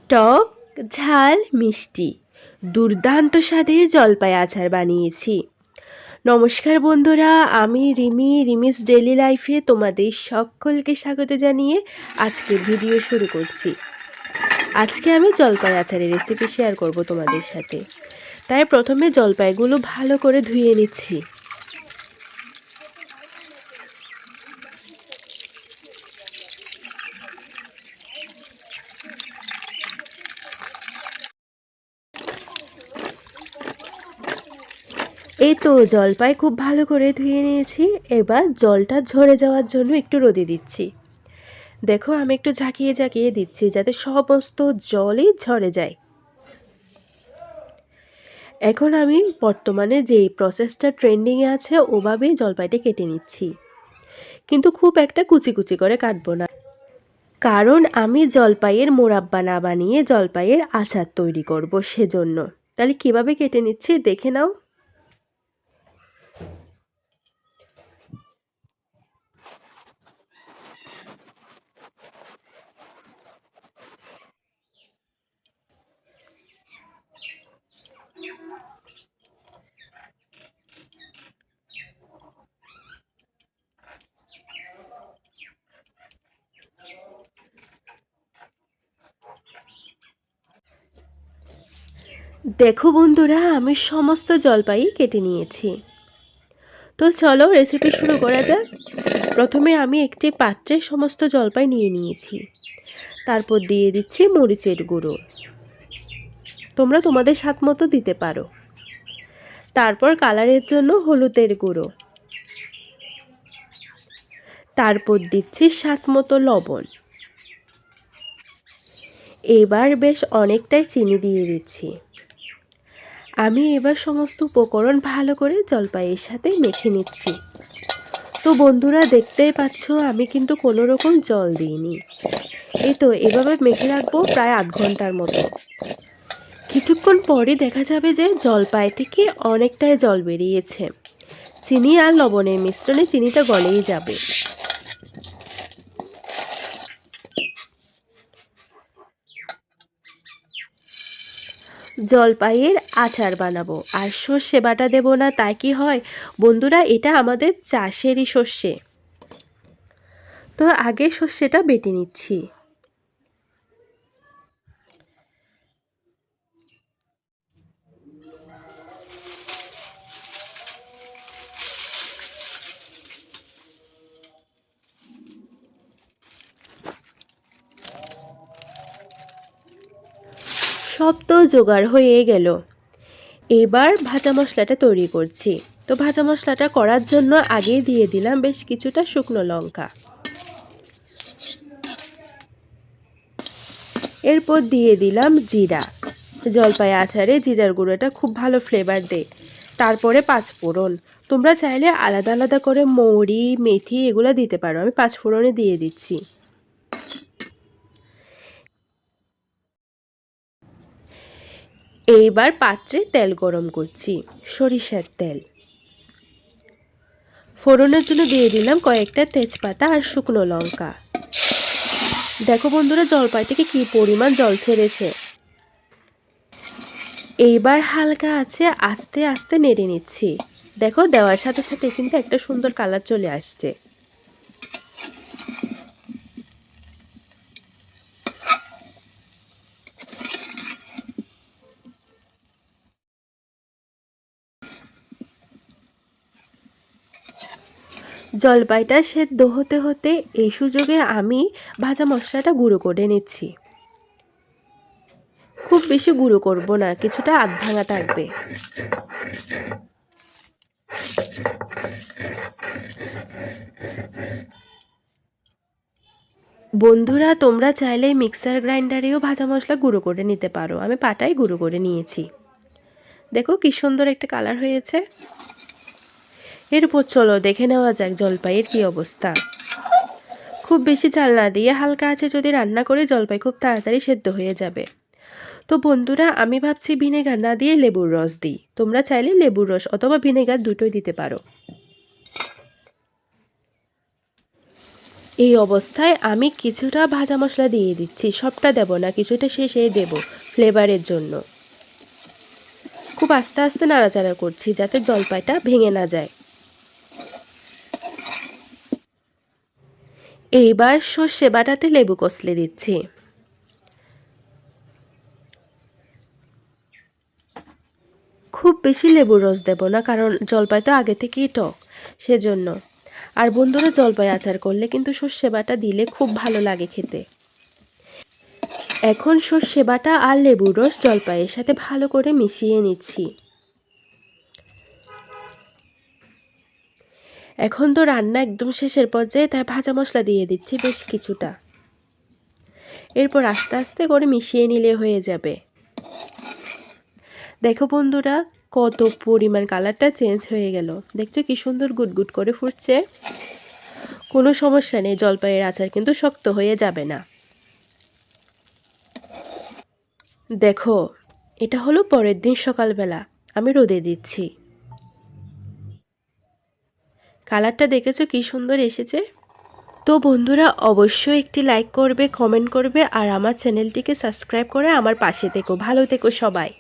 টক ঝাল মিষ্টি দুর্দান্ত স্বাদে জলপাই আচার বানিয়েছি। নমস্কার বন্ধুরা, আমি রিমিস ডেইলি লাইফে তোমাদের সকলকে স্বাগত জানিয়ে আজকের ভিডিও শুরু করছি। আজকে আমি জলপাই আচারের রেসিপি শেয়ার করব তোমাদের সাথে। তাই প্রথমে জলপাইগুলো ভালো করে ধুয়ে নিচ্ছি। এই তো জলপাই খুব ভালো করে ধুয়ে নিয়েছি। এবার জলটা ঝরে যাওয়ার জন্য একটু রোদে দিচ্ছি। দেখো আমি একটু ঝাঁকিয়ে ঝাঁকিয়ে দিচ্ছি যাতে সমস্ত জলই ঝরে যায়। এখন আমি বর্তমানে যেই প্রসেসটা ট্রেন্ডিংয়ে আছে ওভাবেই জলপাইটা কেটে নিচ্ছি, কিন্তু খুব একটা কুচি কুচি করে কাটবো না, কারণ আমি জলপাইয়ের মোরাব্বা না বানিয়ে জলপাইয়ের আচার তৈরি করব সেজন্য। তাহলে কিভাবে কেটে নিচ্ছি দেখে নাও। দেখো বন্ধুরা, আমি সমস্ত জলপাই কেটে নিয়েছি। তো চলো রেসিপি শুরু করা যাক। প্রথমে আমি একটি পাত্রে সমস্ত জলপাই নিয়ে নিয়েছি। তারপর দিয়ে দিচ্ছি মরিচের গুঁড়ো, তোমরা তোমাদের স্বাদ মতো দিতে পারো। তারপর কালারের জন্য হলুদের গুঁড়ো, তারপর দিচ্ছি স্বাদ মতো লবণ। এবার বেশ অনেকটাই চিনি দিয়ে দিচ্ছি। আমি এবার সমস্ত উপকরণ ভালো করে জলপাইয়ের সাথে মেখে নিচ্ছি। তো বন্ধুরা দেখতেই পাচ্ছ আমি কিন্তু কোনো রকম জল দিইনি। এই তো এভাবে মেখে রাখবো প্রায় আধ ঘন্টার মতো। কিছুক্ষণ পরে দেখা যাবে যে জলপাই থেকে অনেকটাই জল বেরিয়েছে। চিনি আর লবণের মিশ্রণে চিনিটা গলেই যাবে। জলপাইয়ের আচার বানাবো, আর সর্ষে বাটা দেবো না তাই কি হয় বন্ধুরা, এটা আমাদের চাষেরই সর্ষে। তো আগে সর্ষেটা বেটে নিচ্ছি। সব তো জোগাড় হয়ে গেল। এবার ভাজা মশলাটা তৈরি করছি। তো ভাজা মশলাটা করার জন্য আগে দিয়ে দিলাম বেশ কিছুটা শুকনো লঙ্কা। এরপর দিয়ে দিলাম জিরা। জলপাই আচারে জিরার গুঁড়োটা খুব ভালো ফ্লেভার দেয়। তারপরে পাঁচফোড়ন, তোমরা চাইলে আলাদা আলাদা করে মৌরি মেথি এগুলো দিতে পারো, আমি পাঁচফোড়নে দিয়ে দিচ্ছি। এইবার পাত্রে তেল গরম করছি, সরিষার তেল। ফোড়নের জন্য দিয়ে দিলাম কয়েকটা তেজপাতা আর শুকনো লঙ্কা। দেখো বন্ধুরা জলপাই থেকে কি পরিমাণ জল ছেড়েছে। এইবার হালকা আছে আস্তে আস্তে নেড়ে নিচ্ছি। দেখো দেওয়ার সাথে সাথে কিন্তু একটা সুন্দর কালার চলে আসছে। জলপাইটা সেদ্ধ হতে হতে এই সুযোগে আমি ভাজা মশলাটা গুঁড়ো করে নিচ্ছি। খুব বেশি গুঁড়ো করব না, কিছুটা আধ ভাঙা থাকবে। বন্ধুরা তোমরা চাইলে মিক্সার গ্রাইন্ডারেও ভাজা মশলা গুঁড়ো করে নিতে পারো, আমি পাটাই গুঁড়ো করে নিয়েছি। দেখো কি সুন্দর একটা কালার হয়েছে। এরপর চলো দেখে নেওয়া যাক জলপাইয়ের কি অবস্থা। খুব বেশি চাল না দিয়ে হালকা আছে যদি রান্না করে জলপাই খুব তাড়াতাড়ি সেদ্ধ হয়ে যাবে। তো বন্ধুরা আমি ভাবছি ভিনেগার না দিয়ে লেবুর রস দিই, তোমরা চাইলে লেবুর রস অথবা ভিনেগার দুটোই দিতে পারো। এই অবস্থায় আমি কিছুটা ভাজা মশলা দিয়ে দিচ্ছি, সবটা দেব না, কিছুটা শেষে দেব ফ্লেভারের জন্য। খুব আস্তে আস্তে নাড়াচাড়া করছি যাতে জলপাইটা ভেঙে না যায়। এইবার সর্ষে বাটাতে লেবু কষলে দিচ্ছি। খুব বেশি লেবুর রস দেব না, কারণ জলপাই তো আগে থেকেই টক, সেজন্য। আর বন্ধুরা, জলপাই আচার করলে কিন্তু সর্ষে বাটা দিলে খুব ভালো লাগে খেতে। এখন সর্ষে বাটা আর লেবুর রস জলপাইয়ের সাথে ভালো করে মিশিয়ে নিচ্ছি। এখন তো রান্না একদম শেষের পর্যায়ে, তাই ভাজা মশলা দিয়ে দিচ্ছি বেশ কিছুটা। এরপর আস্তে আস্তে করে মিশিয়ে নিলে হয়ে যাবে। দেখো বন্ধুরা, কত পরিমাণ কালারটা চেঞ্জ হয়ে গেল। দেখছো কি সুন্দর গুটগুট করে ফুটছে। কোনো সমস্যা নেই, জলপাইয়ের আচার কিন্তু শক্ত হয়ে যাবে না। দেখো, এটা হলো পরের দিন সকালবেলা, আমি রোদে দিচ্ছি। কালারটা দেখেছো কি সুন্দর এসেছে। তো বন্ধুরা, অবশ্যই একটি লাইক করবে, কমেন্ট করবে আর আমার চ্যানেলটিকে সাবস্ক্রাইব করে আমার পাশে থেকো। ভালো থেকো সবাই।